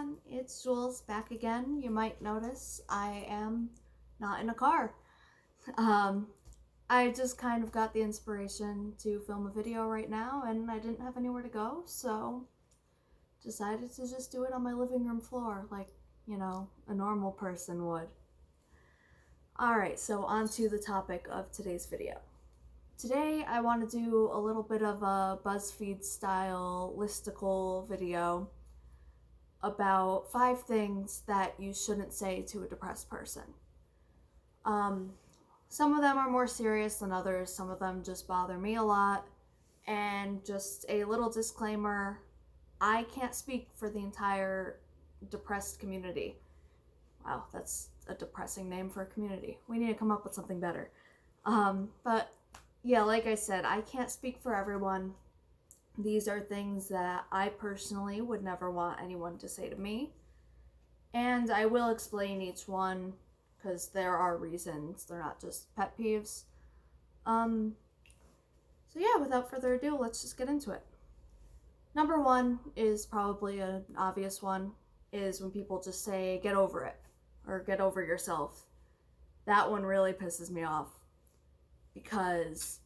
everyone, it's Jules back again. You might notice I am not in a car. Um, I just kind of got the inspiration to film a video right now and I didn't have anywhere to go, so decided to just do it on my living room floor like, a normal person would. Alright, so on to the topic of today's video. Today I want to do a little bit of a BuzzFeed style listicle video about 5 things that you shouldn't say to a depressed person. Some of them are more serious than others, some of them just bother me a lot, and just a little disclaimer, I can't speak for the entire depressed community. Wow, that's a depressing name for a community. We need to come up with something better. But yeah, like I said, I can't speak for everyone. These are things that I personally would never want anyone to say to me. And I will explain each one because there are reasons. They're not just pet peeves. So yeah, without further ado, let's just get into it. Number 1 is probably an obvious one, is when people just say, get over it, or get over yourself. That one really pisses me off because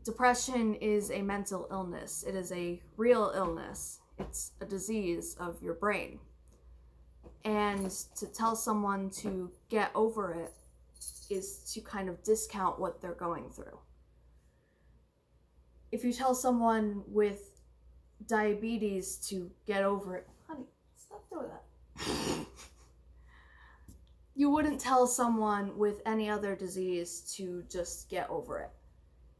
depression is a mental illness. It is a real illness. It's a disease of your brain. And to tell someone to get over it is to kind of discount what they're going through. If you tell someone with diabetes to get over it, honey, stop doing that. You wouldn't tell someone with any other disease to just get over it.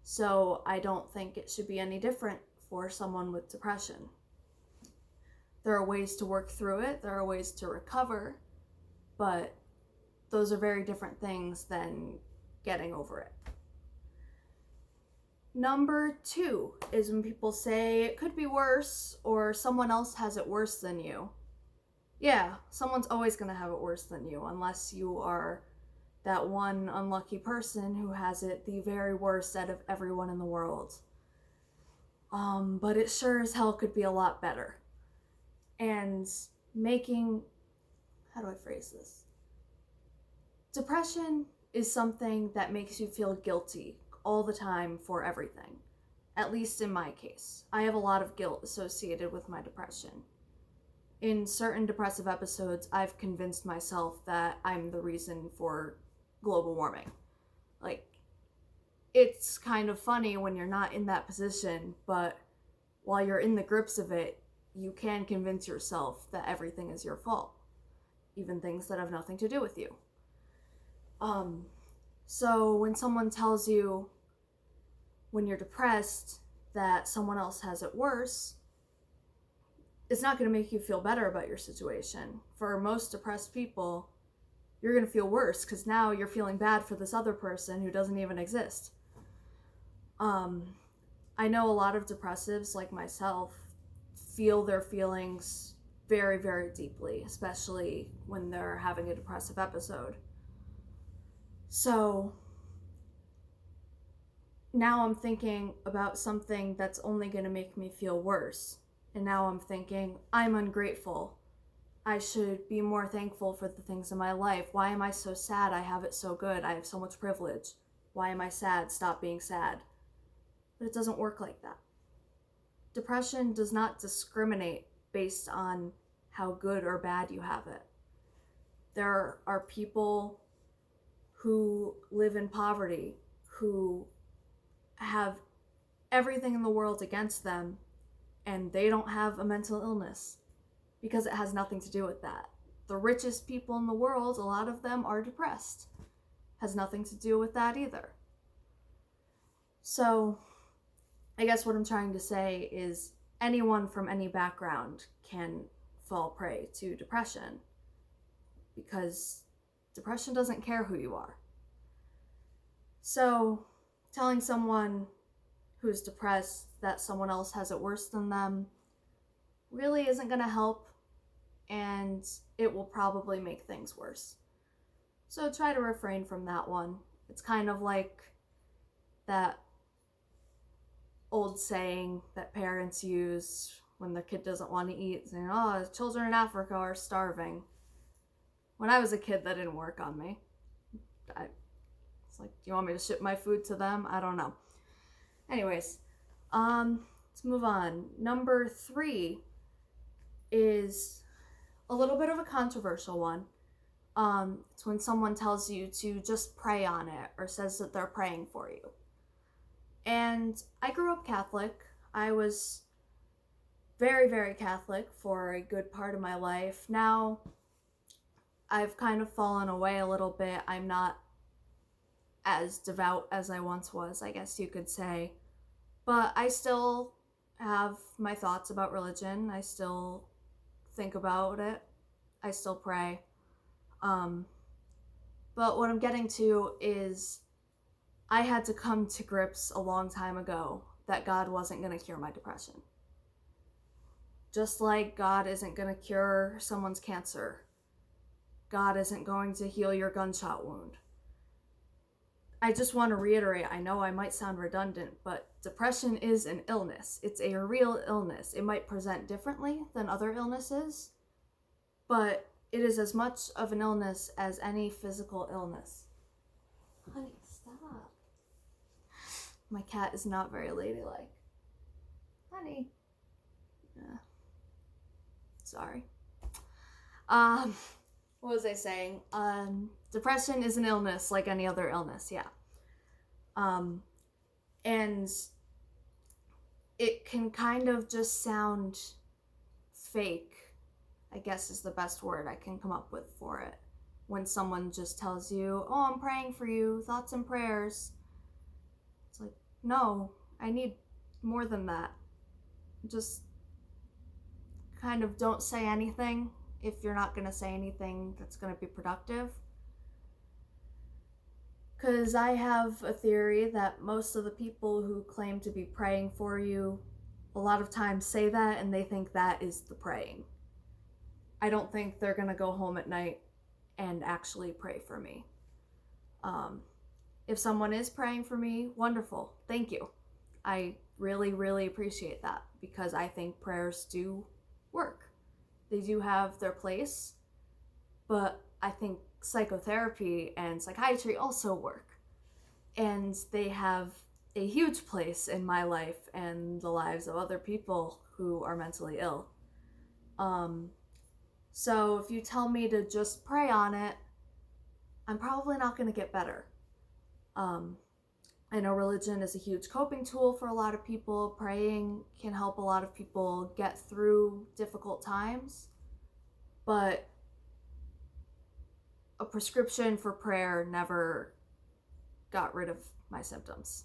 So I don't think it should be any different for someone with depression. There are ways to work through it, there are ways to recover, but those are very different things than getting over it. Number 2 is when people say it could be worse or someone else has it worse than you. Yeah, someone's always going to have it worse than you unless you are that one unlucky person who has it the very worst out of everyone in the world. But it sure as hell could be a lot better. And how do I phrase this? Depression is something that makes you feel guilty all the time for everything. At least in my case. I have a lot of guilt associated with my depression. In certain depressive episodes, I've convinced myself that I'm the reason for global warming. Like, it's kind of funny when you're not in that position, but while you're in the grips of it, you can convince yourself that everything is your fault, even things that have nothing to do with you. So when someone tells you when you're depressed that someone else has it worse, it's not going to make you feel better about your situation. For most depressed people, you're going to feel worse because now you're feeling bad for this other person who doesn't even exist. I know a lot of depressives like myself feel their feelings very, very deeply, especially when they're having a depressive episode. So now I'm thinking about something that's only going to make me feel worse. And now I'm thinking, I'm ungrateful. I should be more thankful for the things in my life. Why am I so sad? I have it so good. I have so much privilege. Why am I sad? Stop being sad. But it doesn't work like that. Depression does not discriminate based on how good or bad you have it. There are people who live in poverty, who have everything in the world against them, and they don't have a mental illness because it has nothing to do with that. The richest people in the world, a lot of them are depressed. Has nothing to do with that either. So I guess what I'm trying to say is anyone from any background can fall prey to depression because depression doesn't care who you are. So telling someone who's depressed that someone else has it worse than them really isn't going to help, and it will probably make things worse. So try to refrain from that one. It's kind of like that old saying that parents use when their kid doesn't want to eat, saying, oh, children in Africa are starving. When I was a kid, that didn't work on me. It's like, do you want me to ship my food to them? I don't know. Anyways, let's move on. Number 3 is a little bit of a controversial one. It's when someone tells you to just pray on it or says that they're praying for you. And I grew up Catholic. I was very, very Catholic for a good part of my life. Now, I've kind of fallen away a little bit. I'm not as devout as I once was, I guess you could say. But I still have my thoughts about religion. I still think about it. I still pray. But what I'm getting to is I had to come to grips a long time ago that God wasn't going to cure my depression. Just like God isn't going to cure someone's cancer. God isn't going to heal your gunshot wound. I just want to reiterate, I know I might sound redundant, but depression is an illness. It's a real illness. It might present differently than other illnesses, but it is as much of an illness as any physical illness. Honey, stop. My cat is not very ladylike. Honey. Yeah. Sorry. What was I saying? Depression is an illness like any other illness, yeah. And it can kind of just sound fake, I guess is the best word I can come up with for it. When someone just tells you, oh, I'm praying for you, thoughts and prayers. It's like, no, I need more than that. Just kind of don't say anything if you're not going to say anything that's going to be productive. Because I have a theory that most of the people who claim to be praying for you a lot of times say that and they think that is the praying. I don't think they're going to go home at night and actually pray for me. If someone is praying for me, wonderful. Thank you. I really, really appreciate that because I think prayers do work. They do have their place, but I think psychotherapy and psychiatry also work. And they have a huge place in my life and the lives of other people who are mentally ill. So if you tell me to just pray on it, I'm probably not going to get better. I know religion is a huge coping tool for a lot of people. Praying can help a lot of people get through difficult times, but a prescription for prayer never got rid of my symptoms.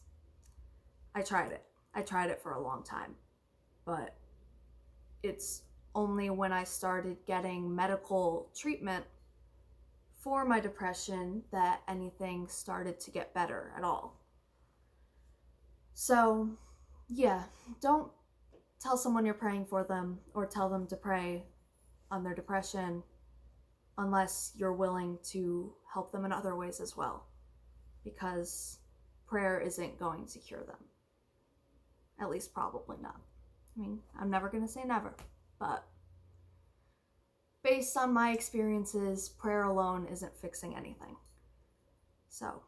I tried it for a long time, but it's only when I started getting medical treatment for my depression that anything started to get better at all. So, yeah, don't tell someone you're praying for them or tell them to pray on their depression unless you're willing to help them in other ways as well, because prayer isn't going to cure them. At least probably not. I mean, I'm never going to say never, but based on my experiences, prayer alone isn't fixing anything. So,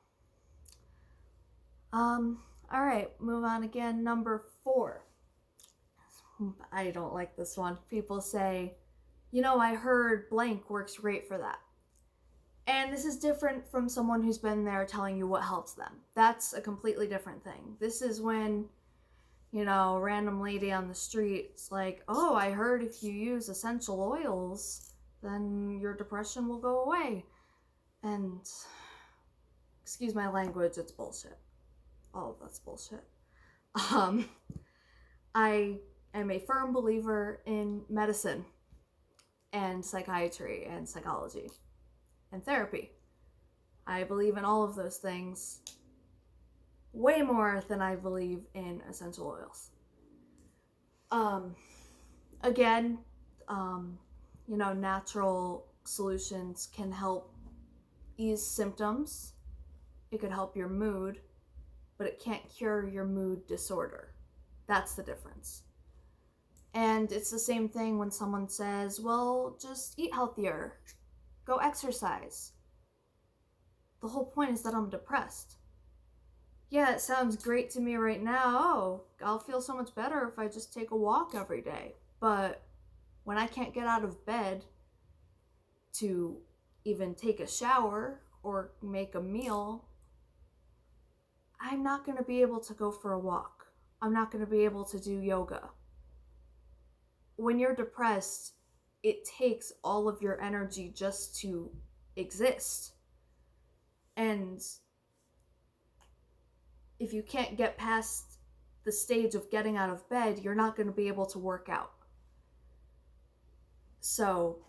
all right, move on again. Number 4. I don't like this one. People say, I heard blank works great for that. And this is different from someone who's been there telling you what helps them. That's a completely different thing. This is when, a random lady on the street is like, oh, I heard if you use essential oils, then your depression will go away. And, excuse my language, it's bullshit. All of that's bullshit. I am a firm believer in medicine and psychiatry and psychology and therapy. I believe in all of those things way more than I believe in essential oils. Again, natural solutions can help ease symptoms. It could help your mood, but it can't cure your mood disorder. That's the difference. And it's the same thing when someone says, well, just eat healthier, go exercise. The whole point is that I'm depressed. Yeah, it sounds great to me right now. Oh, I'll feel so much better if I just take a walk every day. But when I can't get out of bed to even take a shower or make a meal, I'm not going to be able to go for a walk. I'm not going to be able to do yoga. When you're depressed, it takes all of your energy just to exist. And if you can't get past the stage of getting out of bed, you're not going to be able to work out. So,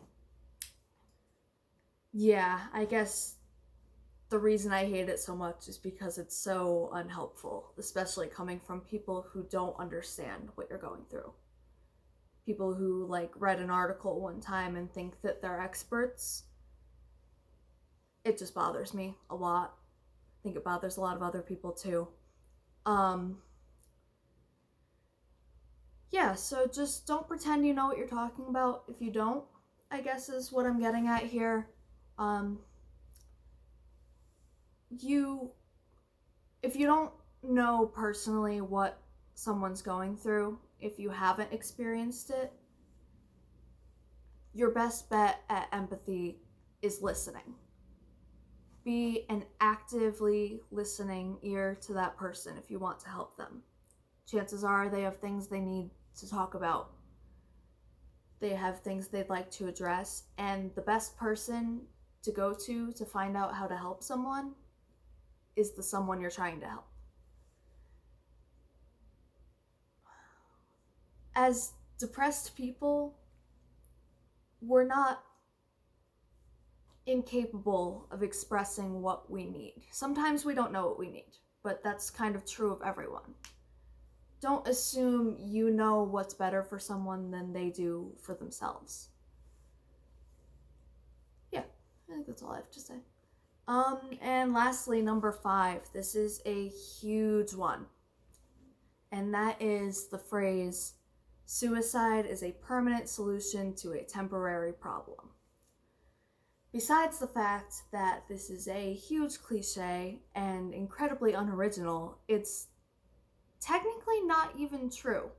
yeah, I guess the reason I hate it so much is because it's so unhelpful, especially coming from people who don't understand what you're going through. People who read an article one time and think that they're experts. It just bothers me a lot. I think it bothers a lot of other people too. Yeah, so just don't pretend you know what you're talking about if you don't, I guess is what I'm getting at here. If you don't know personally what someone's going through, if you haven't experienced it, your best bet at empathy is listening. Be an actively listening ear to that person if you want to help them. Chances are they have things they need to talk about. They have things they'd like to address, and the best person to go to find out how to help someone is the someone you're trying to help. As depressed people, we're not incapable of expressing what we need. Sometimes we don't know what we need, but that's kind of true of everyone. Don't assume you know what's better for someone than they do for themselves. Yeah, I think that's all I have to say. And lastly, number 5. This is a huge one. And that is the phrase, suicide is a permanent solution to a temporary problem. Besides the fact that this is a huge cliche and incredibly unoriginal, it's technically not even true.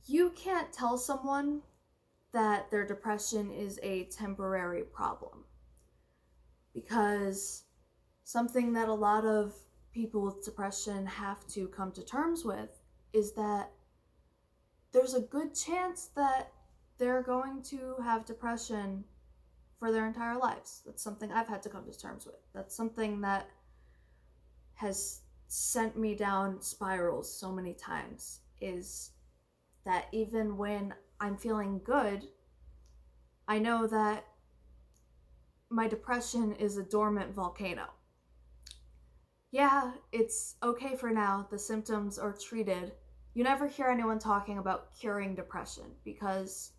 You can't tell someone that their depression is a temporary problem, because something that a lot of people with depression have to come to terms with is that there's a good chance that they're going to have depression for their entire lives. That's something I've had to come to terms with. That's something that has sent me down spirals so many times, is that even when I'm feeling good, I know that my depression is a dormant volcano. Yeah, it's okay for now. The symptoms are treated. You never hear anyone talking about curing depression, because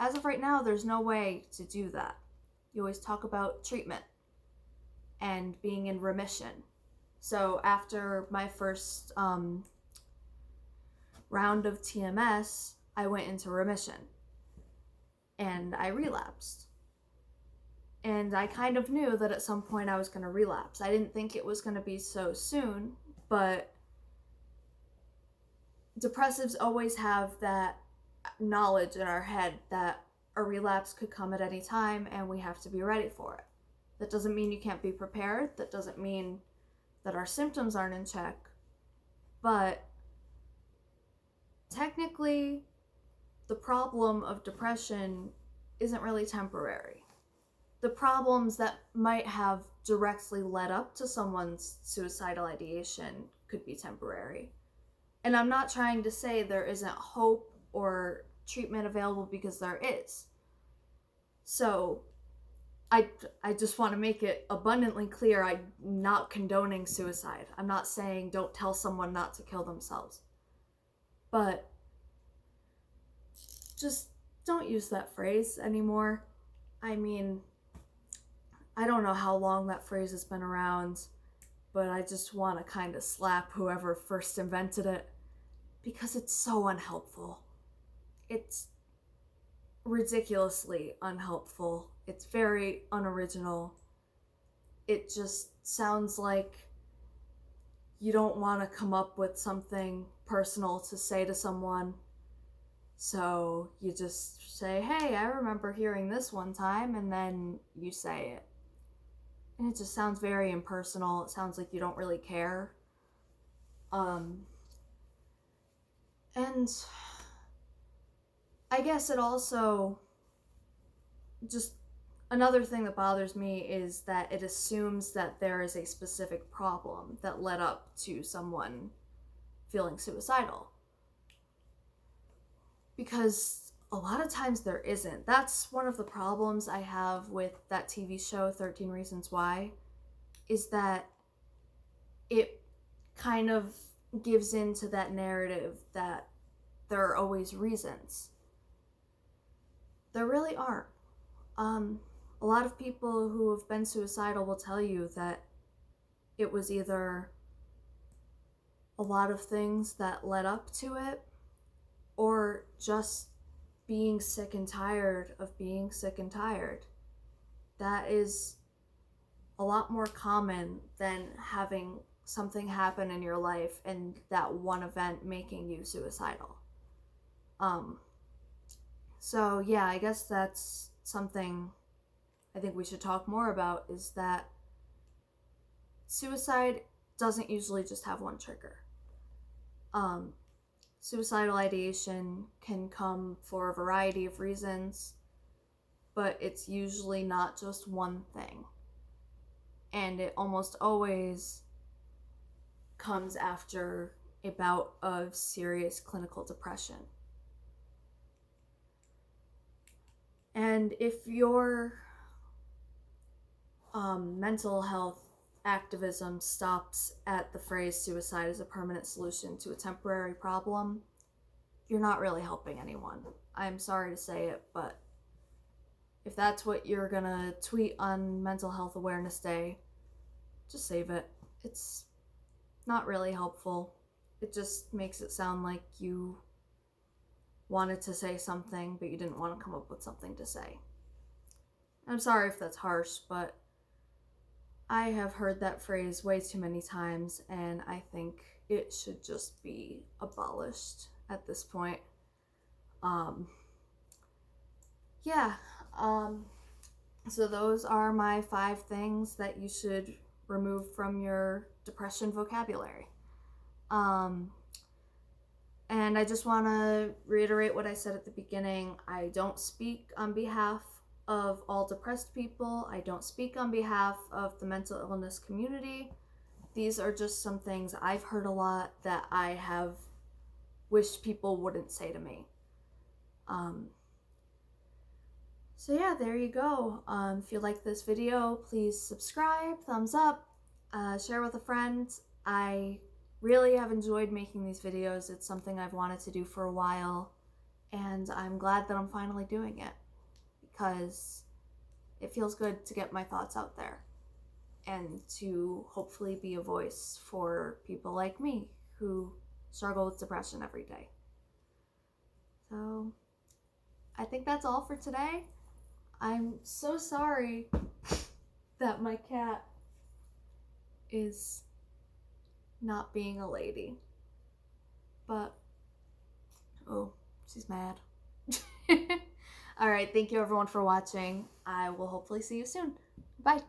as of right now, there's no way to do that. You always talk about treatment and being in remission. So after my first round of TMS, I went into remission and I relapsed. And I kind of knew that at some point I was going to relapse. I didn't think it was going to be so soon, but depressives always have that knowledge in our head that a relapse could come at any time and we have to be ready for it. That doesn't mean you can't be prepared. That doesn't mean that our symptoms aren't in check. But technically, the problem of depression isn't really temporary. The problems that might have directly led up to someone's suicidal ideation could be temporary. And I'm not trying to say there isn't hope or treatment available, because there is. So I just want to make it abundantly clear, I'm not condoning suicide. I'm not saying don't tell someone not to kill themselves. But just don't use that phrase anymore. I mean, I don't know how long that phrase has been around, but I just want to kind of slap whoever first invented it, because it's so unhelpful. it's ridiculously unhelpful. It's very unoriginal. It just sounds like you don't want to come up with something personal to say to someone. So you just say, hey, I remember hearing this one time, and then you say it. And it just sounds very impersonal. It sounds like you don't really care. And I guess it also, just another thing that bothers me is that it assumes that there is a specific problem that led up to someone feeling suicidal. Because a lot of times there isn't. That's one of the problems I have with that TV show, 13 Reasons Why, is that it kind of gives into that narrative that there are always reasons. There really aren't. A lot of people who have been suicidal will tell you that it was either a lot of things that led up to it, or just being sick and tired of being sick and tired. That is a lot more common than having something happen in your life and that one event making you suicidal. So yeah, I guess that's something I think we should talk more about, is that suicide doesn't usually just have one trigger. Suicidal ideation can come for a variety of reasons, but it's usually not just one thing. And it almost always comes after a bout of serious clinical depression. And if your mental health activism stops at the phrase suicide is a permanent solution to a temporary problem, you're not really helping anyone. I'm sorry to say it, but if that's what you're gonna tweet on Mental Health Awareness Day, just save it. It's not really helpful. It just makes it sound like you wanted to say something, but you didn't want to come up with something to say. I'm sorry if that's harsh, but I have heard that phrase way too many times, and I think it should just be abolished at this point. So those are my 5 things that you should remove from your depression vocabulary. And I just want to reiterate what I said at the beginning. I don't speak on behalf of all depressed people. I don't speak on behalf of the mental illness community. These are just some things I've heard a lot that I have wished people wouldn't say to me. So yeah, there you go. If you like this video, please subscribe, thumbs up, share with a friend. I really have enjoyed making these videos. It's something I've wanted to do for a while, and I'm glad that I'm finally doing it, because it feels good to get my thoughts out there and to hopefully be a voice for people like me who struggle with depression every day. So I think that's all for today. I'm so sorry that my cat is not being a lady, but oh, she's mad. All right, thank you everyone for watching. I will hopefully see you soon. Bye.